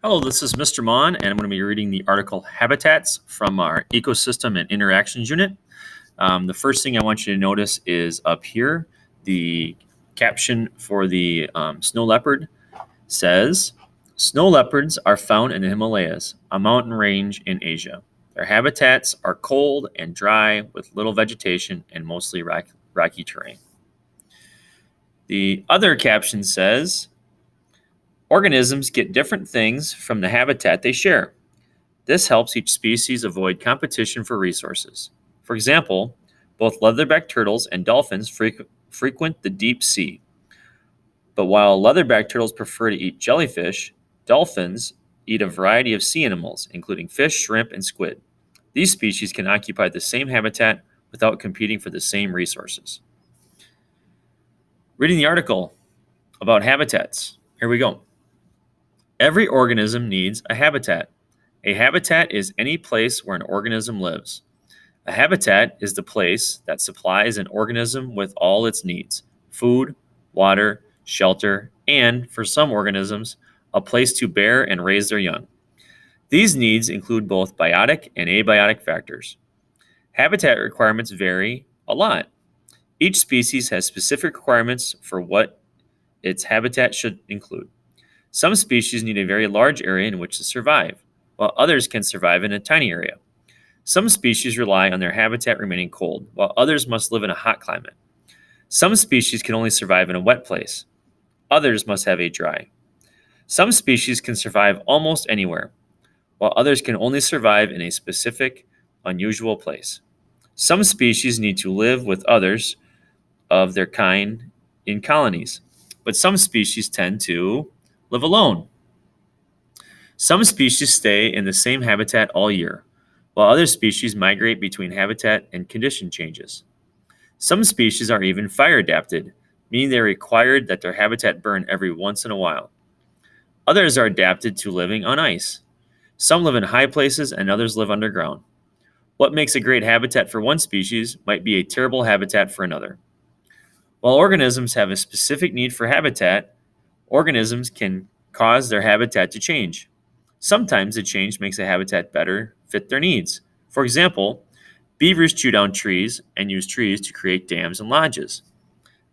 Hello, this is Mr. Mon, and I'm going to be reading the article Habitats from our Ecosystem and Interactions Unit. The first thing I want you to notice is up here, the caption for the snow leopard says, "Snow leopards are found in the Himalayas, a mountain range in Asia. Their habitats are cold and dry with little vegetation and mostly rocky terrain." The other caption says, "Organisms get different things from the habitat they share. This helps each species avoid competition for resources. For example, both leatherback turtles and dolphins frequent the deep sea. But while leatherback turtles prefer to eat jellyfish, dolphins eat a variety of sea animals, including fish, shrimp, and squid. These species can occupy the same habitat without competing for the same resources." Reading the article about habitats. Here we go. Every organism needs a habitat. A habitat is any place where an organism lives. A habitat is the place that supplies an organism with all its needs: food, water, shelter, and, for some organisms, a place to bear and raise their young. These needs include both biotic and abiotic factors. Habitat requirements vary a lot. Each species has specific requirements for what its habitat should include. Some species need a very large area in which to survive, while others can survive in a tiny area. Some species rely on their habitat remaining cold, while others must live in a hot climate. Some species can only survive in a wet place. Others must have a dry. Some species can survive almost anywhere, while others can only survive in a specific, unusual place. Some species need to live with others of their kind in colonies, but some species tend to live alone. Some species stay in the same habitat all year, while other species migrate between habitat and condition changes. Some species are even fire adapted, meaning they are required that their habitat burn every once in a while. Others are adapted to living on ice. Some live in high places and others live underground. What makes a great habitat for one species might be a terrible habitat for another. While organisms have a specific need for habitat, organisms can cause their habitat to change. Sometimes the change makes a habitat better fit their needs. For example, beavers chew down trees and use trees to create dams and lodges.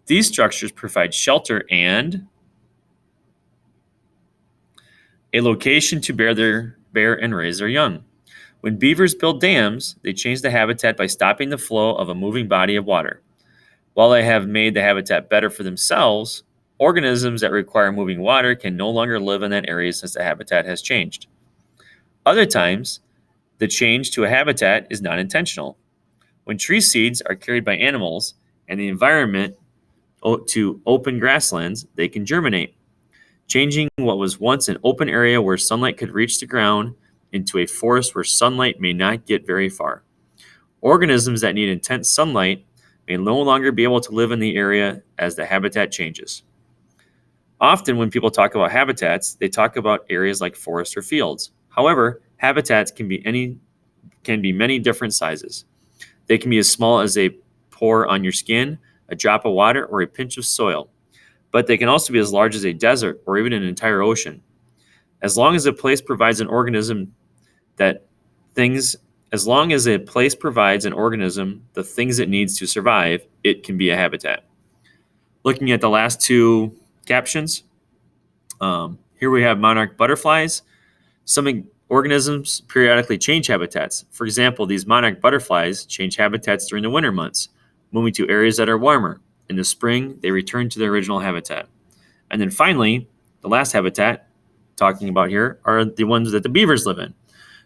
These structures provide shelter and a location to bear and raise their young. When beavers build dams, they change the habitat by stopping the flow of a moving body of water. While they have made the habitat better for themselves, organisms that require moving water can no longer live in that area since the habitat has changed. Other times, the change to a habitat is not intentional. When tree seeds are carried by animals and the environment to open grasslands, they can germinate, changing what was once an open area where sunlight could reach the ground into a forest where sunlight may not get very far. Organisms that need intense sunlight may no longer be able to live in the area as the habitat changes. Often when people talk about habitats, they talk about areas like forests or fields. However, habitats can be many different sizes. They can be as small as a pore on your skin, a drop of water, or a pinch of soil. But they can also be as large as a desert or even an entire ocean. As long as a place provides an organism the things it needs to survive, it can be a habitat. Looking at the last two captions, here we have monarch butterflies. Some organisms periodically change habitats. For example, these monarch butterflies change habitats during the winter months, moving to areas that are warmer. In the spring, they return to their original habitat. And then finally, the last habitat talking about here are the ones that the beavers live in.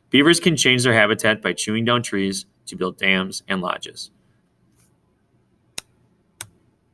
Beavers can change their habitat by chewing down trees to build dams and lodges.